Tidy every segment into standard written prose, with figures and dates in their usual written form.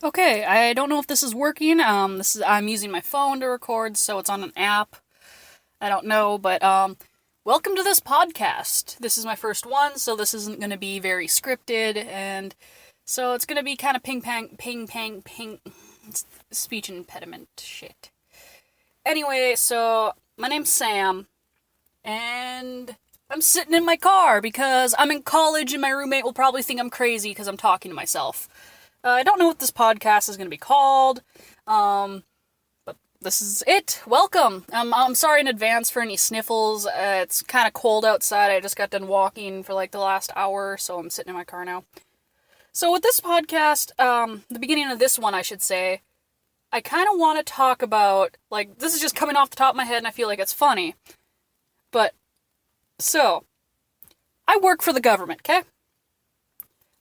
Okay, I don't know if this is working. I'm using my phone to record, so it's on an app. I don't know, but welcome to this podcast. This is my first one, so this isn't going to be very scripted, and so it's going to be kind of ping. Speech impediment shit. Anyway, so my name's Sam, and I'm sitting in my car because I'm in college, and my roommate will probably think I'm crazy because I'm talking to myself. I don't know what this podcast is going to be called, but this is it. Welcome. I'm sorry in advance for any sniffles. It's kind of cold outside. I just got done walking for like the last hour, so I'm sitting in my car now. So with this podcast, the beginning of this one, I should say, I kind of want to talk about, like, this is just coming off the top of my head and I feel like it's funny. But, so, I work for the government, okay?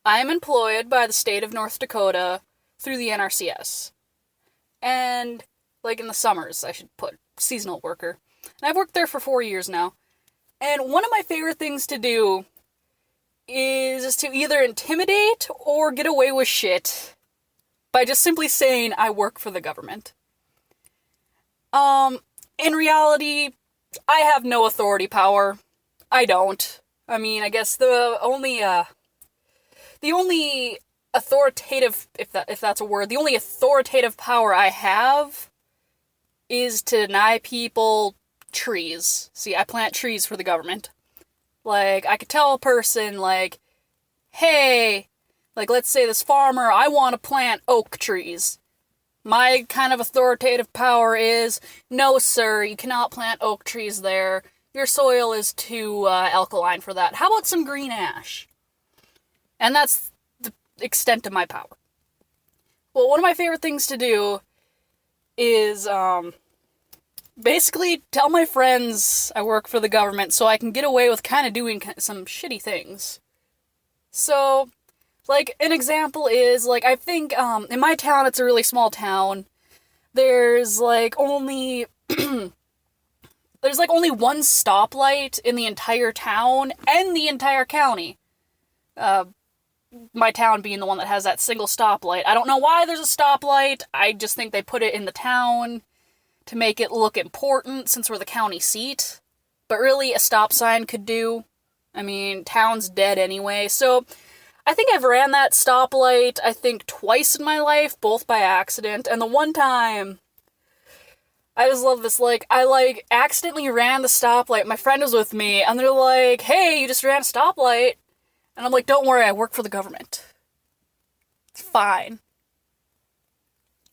I am employed by the state of North Dakota through the NRCS. And, like in the summers, I should put seasonal worker. And I've worked there for 4 years now. And one of my favorite things to do is to either intimidate or get away with shit by just simply saying I work for the government. In reality, I have no authority power. I don't. I mean, I guess the only authoritative, if that's a word, the only authoritative power I have is to deny people trees. See, I plant trees for the government. Like, I could tell a person, like, hey, like, let's say this farmer, I want to plant oak trees. My kind of authoritative power is, no, sir, you cannot plant oak trees there. Your soil is too alkaline for that. How about some green ash? And that's the extent of my power. Well, one of my favorite things to do is basically tell my friends I work for the government so I can get away with kind of doing some shitty things. So, like, an example is, like, I think in my town, it's a really small town. There's like only one stoplight in the entire town and the entire county. My town being the one that has that single stoplight. I don't know why there's a stoplight. I just think they put it in the town to make it look important since we're the county seat. But really, a stop sign could do. I mean, town's dead anyway. So, I think I've ran that stoplight, I think, twice in my life, both by accident. And the one time, I just love this, like, I, accidentally ran the stoplight. My friend was with me, and they're like, hey, you just ran a stoplight. And I'm like, don't worry, I work for the government. It's fine.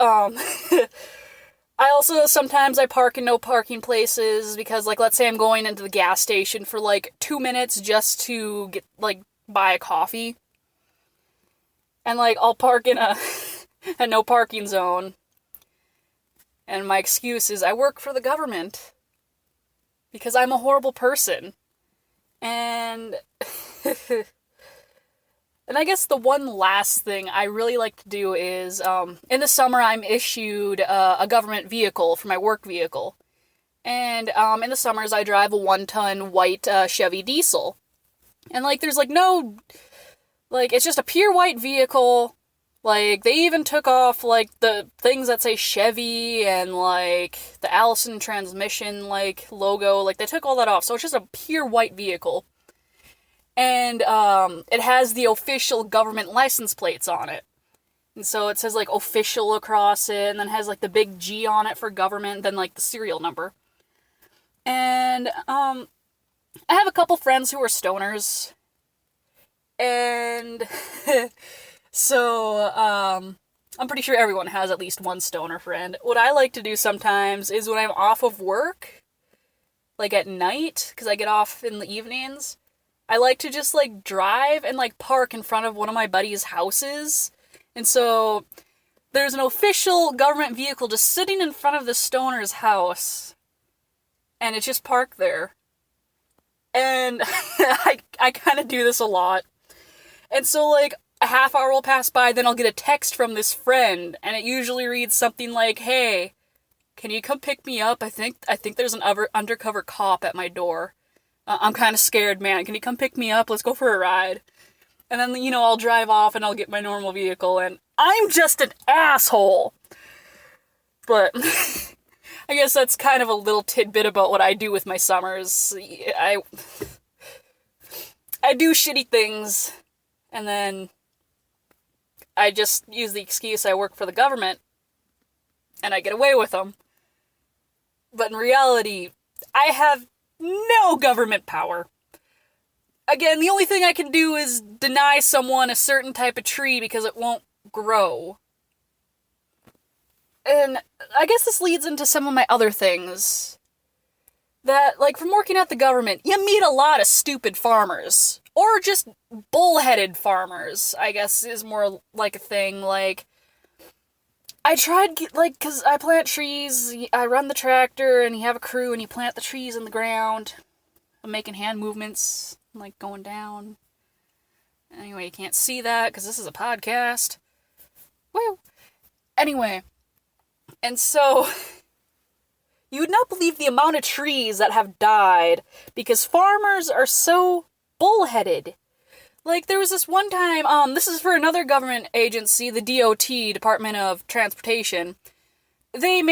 I also, sometimes I park in no parking places because, like, let's say I'm going into the gas station for, like, 2 minutes just to get, like, buy a coffee. And, like, I'll park in a no parking zone. And my excuse is I work for the government. Because I'm a horrible person. And And I guess the one last thing I really like to do is, in the summer I'm issued a government vehicle for my work vehicle. And in the summers I drive a 1-ton white Chevy diesel. And, like, there's, like, no, like, it's just a pure white vehicle. Like, they even took off, like, the things that say Chevy and, like, the Allison transmission, like, logo. Like, they took all that off. So it's just a pure white vehicle. And it has the official government license plates on it. And so it says, like, official across it, and then has, like, the big G on it for government, then, like, the serial number. And I have a couple friends who are stoners. And so I'm pretty sure everyone has at least one stoner friend. What I like to do sometimes is when I'm off of work, like at night, because I get off in the evenings, I like to just, like, drive and, like, park in front of one of my buddies' houses. And so there's an official government vehicle just sitting in front of the stoner's house. And it's just parked there. And I kind of do this a lot. And so, like, a half hour will pass by, then I'll get a text from this friend, and it usually reads something like, hey, can you come pick me up? I think there's an undercover cop at my door. I'm kind of scared, man. Can you come pick me up? Let's go for a ride. And then, I'll drive off and I'll get my normal vehicle, and I'm just an asshole. But I guess that's kind of a little tidbit about what I do with my summers. I do shitty things, and then I just use the excuse I work for the government, and I get away with them. But in reality, I have no government power. Again, the only thing I can do is deny someone a certain type of tree because it won't grow. And I guess this leads into some of my other things. That, like, from working at the government, you meet a lot of stupid farmers. Or just bullheaded farmers, I guess, is more like a thing. Like, I tried, like, because I plant trees, I run the tractor, and you have a crew, and you plant the trees in the ground. I'm making hand movements, like, going down. Anyway, you can't see that, because this is a podcast. Woo! Anyway, and so, you would not believe the amount of trees that have died, because farmers are so bullheaded. Like, there was this one time, this is for another government agency, the DOT, Department of Transportation. They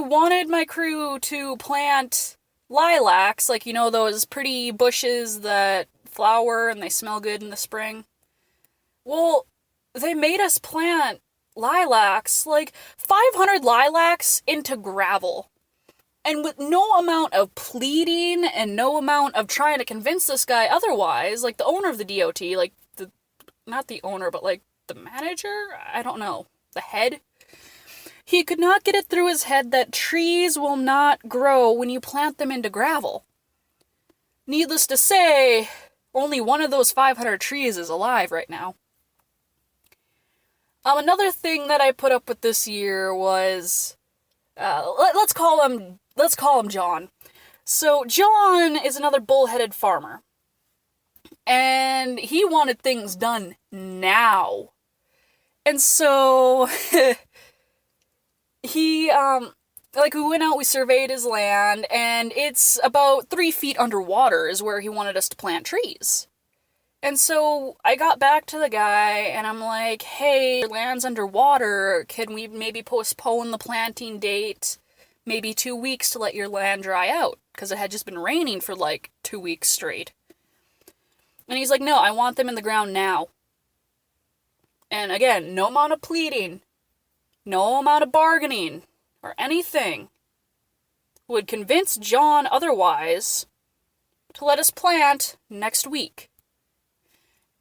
wanted my crew to plant lilacs, like, you know, those pretty bushes that flower and they smell good in the spring. Well, they made us plant lilacs, like 500 lilacs into gravel. And with no amount of pleading and no amount of trying to convince this guy otherwise, like the owner of the DOT, like not the owner, but like the manager? I don't know. The head? He could not get it through his head that trees will not grow when you plant them into gravel. Needless to say, only one of those 500 trees is alive right now. Another thing that I put up with this year was, let's call him John. So John is another bullheaded farmer. And he wanted things done now. And so we went out, we surveyed his land, and it's about 3 feet underwater is where he wanted us to plant trees. And so I got back to the guy, and I'm like, hey, your land's underwater. Can we maybe postpone the planting date maybe 2 weeks to let your land dry out? Because it had just been raining for like 2 weeks straight. And he's like, no, I want them in the ground now. And again, no amount of pleading, no amount of bargaining, or anything would convince John otherwise to let us plant next week.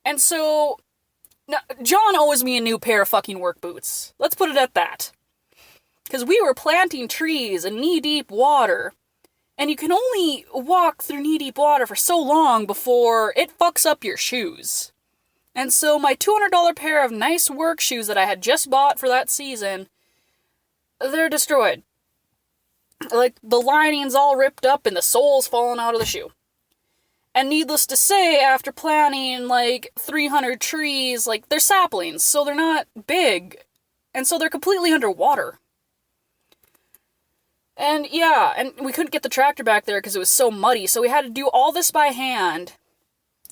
And so, now, John owes me a new pair of fucking work boots. Let's put it at that. Because we were planting trees in knee-deep water, and you can only walk through knee-deep water for so long before it fucks up your shoes. And so my $200 pair of nice work shoes that I had just bought for that season, they're destroyed. Like, the lining's all ripped up and the sole's falling out of the shoe. And needless to say, after planting, like, 300 trees, like, they're saplings, so they're not big. And so they're completely underwater. And, yeah, and we couldn't get the tractor back there because it was so muddy, so we had to do all this by hand.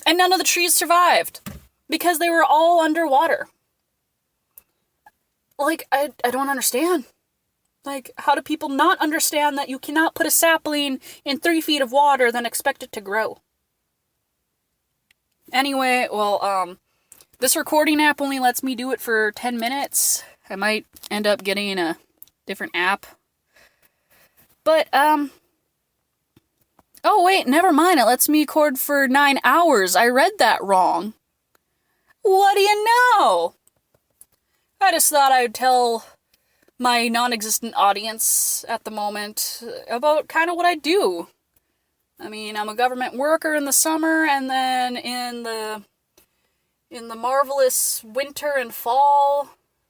And none of the trees survived. Because they were all underwater. Like, I don't understand. Like, how do people not understand that you cannot put a sapling in 3 feet of water then expect it to grow? Anyway, well, this recording app only lets me do it for 10 minutes. I might end up getting a different app. But, oh wait, never mind, it lets me record for 9 hours. I read that wrong. What do you know? I just thought I would tell my non-existent audience at the moment about kind of what I do. I mean, I'm a government worker in the summer, and then in the marvelous winter and fall,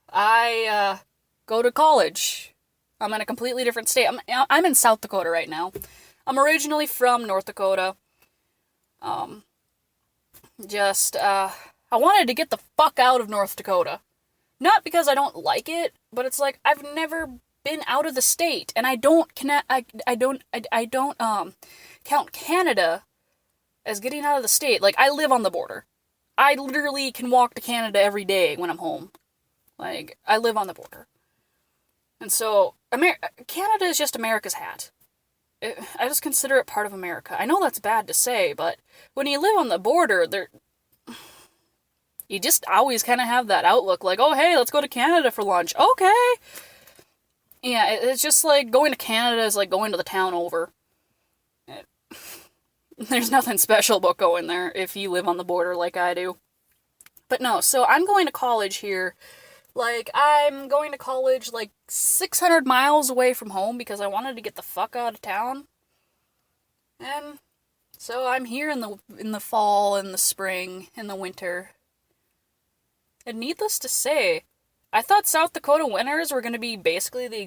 I go to college. I'm in a completely different state. I'm in South Dakota right now. I'm originally from North Dakota. I wanted to get the fuck out of North Dakota. Not because I don't like it, but it's like I've never been out of the state, and I don't count Canada as getting out of the state. Like, I live on the border. I literally can walk to Canada every day when I'm home. Like, I live on the border. And so, Canada is just America's hat. I just consider it part of America. I know that's bad to say, but when you live on the border, you just always kind of have that outlook, like, oh, hey, let's go to Canada for lunch. Okay. Yeah, it's just like going to Canada is like going to the town over. There's nothing special about going there if you live on the border like I do. But no, so I'm going to college here. Like, I'm going to college, like, 600 miles away from home because I wanted to get the fuck out of town. And so I'm here in the fall, in the spring, in the winter. And needless to say, I thought South Dakota winters were going to be basically the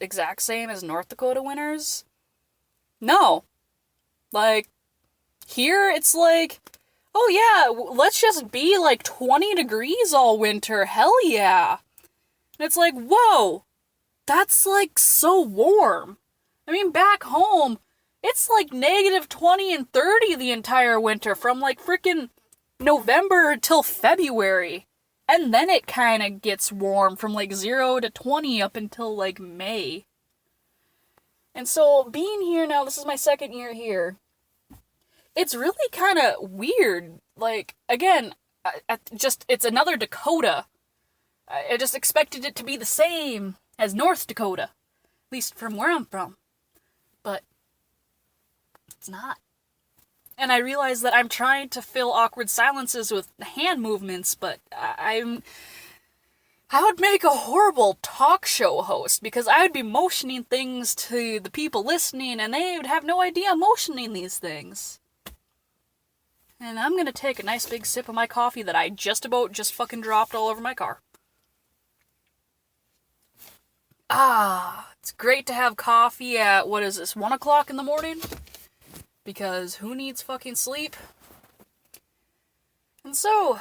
exact same as North Dakota winters. No. Like, here it's like, oh yeah, let's just be like 20 degrees all winter, hell yeah. And it's like, whoa, that's like so warm. I mean, back home, it's like negative 20 and 30 the entire winter from like freaking November till February. And then it kind of gets warm from like 0 to 20 up until like May. And so being here now, this is my second year here. It's really kind of weird. Like, again, it's another Dakota. I just expected it to be the same as North Dakota. At least from where I'm from. But it's not. And I realize that I'm trying to fill awkward silences with hand movements, but I would make a horrible talk show host because I would be motioning things to the people listening and they would have no idea I'm motioning these things. And I'm gonna take a nice big sip of my coffee that I just fucking dropped all over my car. It's great to have coffee at, 1 o'clock in the morning? Because who needs fucking sleep? And so,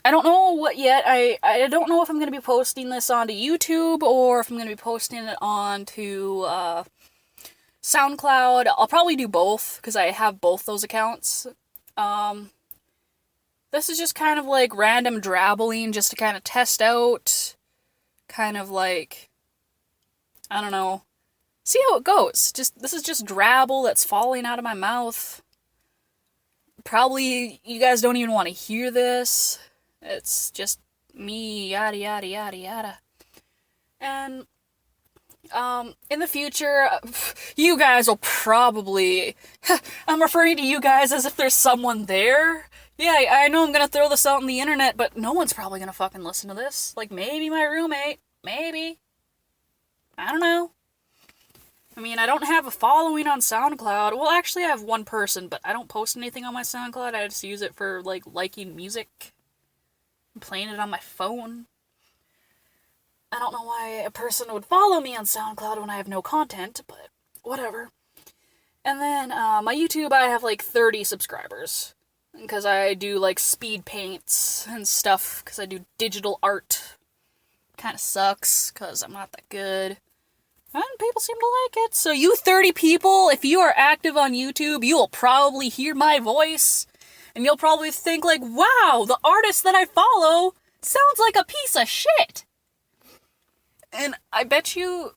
I don't know what yet. I don't know if I'm gonna be posting this onto YouTube or if I'm gonna be posting it onto, SoundCloud. I'll probably do both, because I have both those accounts. This is just kind of like random drabbling, just to kind of test out, kind of like, I don't know, see how it goes. This is just drabble that's falling out of my mouth. Probably you guys don't even want to hear this. It's just me, yada yada yada yada. And in the future, you guys will probably, I'm referring to you guys as if there's someone there. Yeah, I know I'm gonna throw this out on the internet, but no one's probably gonna fucking listen to this. Like, maybe my roommate. Maybe. I don't know. I mean, I don't have a following on SoundCloud. Well, actually, I have one person, but I don't post anything on my SoundCloud. I just use it for, like, liking music. And playing it on my phone. I don't know why a person would follow me on SoundCloud when I have no content, but whatever. And then, my YouTube, I have like 30 subscribers. Because I do like speed paints and stuff, because I do digital art. Kinda sucks, because I'm not that good. And people seem to like it. So you 30 people, if you are active on YouTube, you will probably hear my voice. And you'll probably think like, wow, the artist that I follow sounds like a piece of shit. And I bet you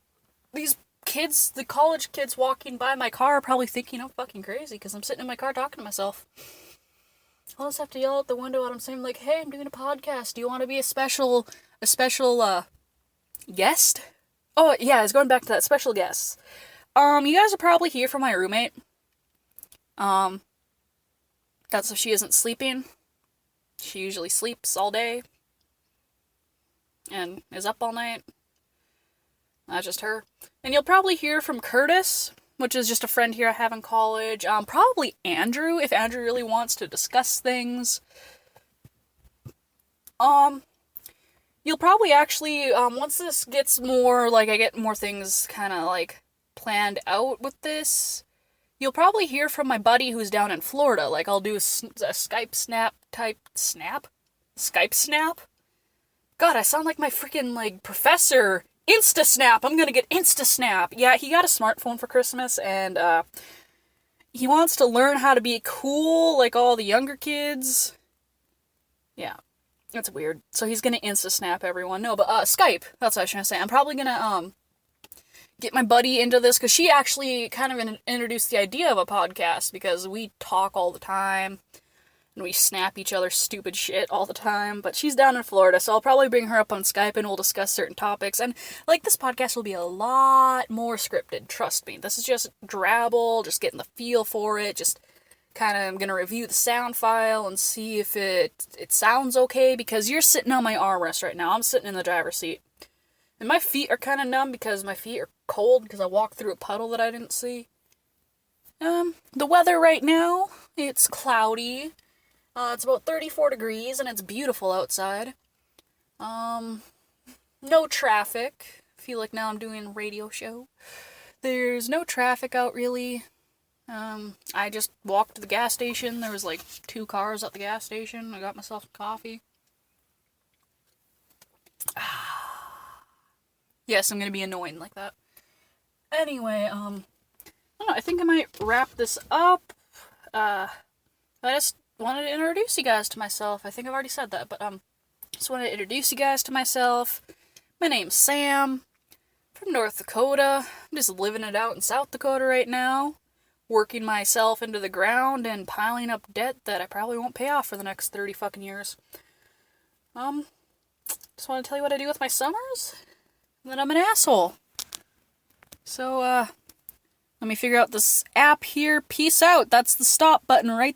these kids, the college kids walking by my car are probably thinking I'm fucking crazy because I'm sitting in my car talking to myself. I'll just have to yell out the window and I'm saying like, hey, I'm doing a podcast. Do you want to be a special guest? Oh, yeah, I was going back to that, special guests. You guys will probably hear from my roommate. That's if she isn't sleeping. She usually sleeps all day. And is up all night. That's just her. And you'll probably hear from Curtis, which is just a friend here I have in college. Probably Andrew, if Andrew really wants to discuss things. You'll probably actually, once this gets more, like, I get more things kind of, like, planned out with this, you'll probably hear from my buddy who's down in Florida. Like, I'll do a Skype snap type snap? Skype snap? God, I sound like my freaking, like, professor. Instasnap! I'm gonna get Instasnap! Yeah, he got a smartphone for Christmas, and, he wants to learn how to be cool like all the younger kids. Yeah. That's weird. So he's gonna Insta-snap everyone. No, but Skype. That's what I was trying to say. I'm probably gonna get my buddy into this, because she actually kind of introduced the idea of a podcast, because we talk all the time and we snap each other stupid shit all the time. But she's down in Florida, so I'll probably bring her up on Skype and we'll discuss certain topics. And like, this podcast will be a lot more scripted, trust me. This is just drabble, just getting the feel for it, just kind of, I'm gonna review the sound file and see if it sounds okay, because you're sitting on my armrest right now. I'm sitting in the driver's seat. And my feet are kind of numb because my feet are cold because I walked through a puddle that I didn't see. The weather right now, it's cloudy. It's about 34 degrees and it's beautiful outside. No traffic. I feel like now I'm doing a radio show. There's no traffic out really. I just walked to the gas station. There was like 2 cars at the gas station. I got myself coffee. Yes, I'm gonna be annoying like that. Anyway, I don't know, I think I might wrap this up. I just wanted to introduce you guys to myself. I think I've already said that, but just wanted to introduce you guys to myself. My name's Sam, from North Dakota. I'm just living it out in South Dakota right now, working myself into the ground and piling up debt that I probably won't pay off for the next 30 fucking years. Just want to tell you what I do with my summers, and then I'm an asshole. So, let me figure out this app here. Peace out. That's the stop button right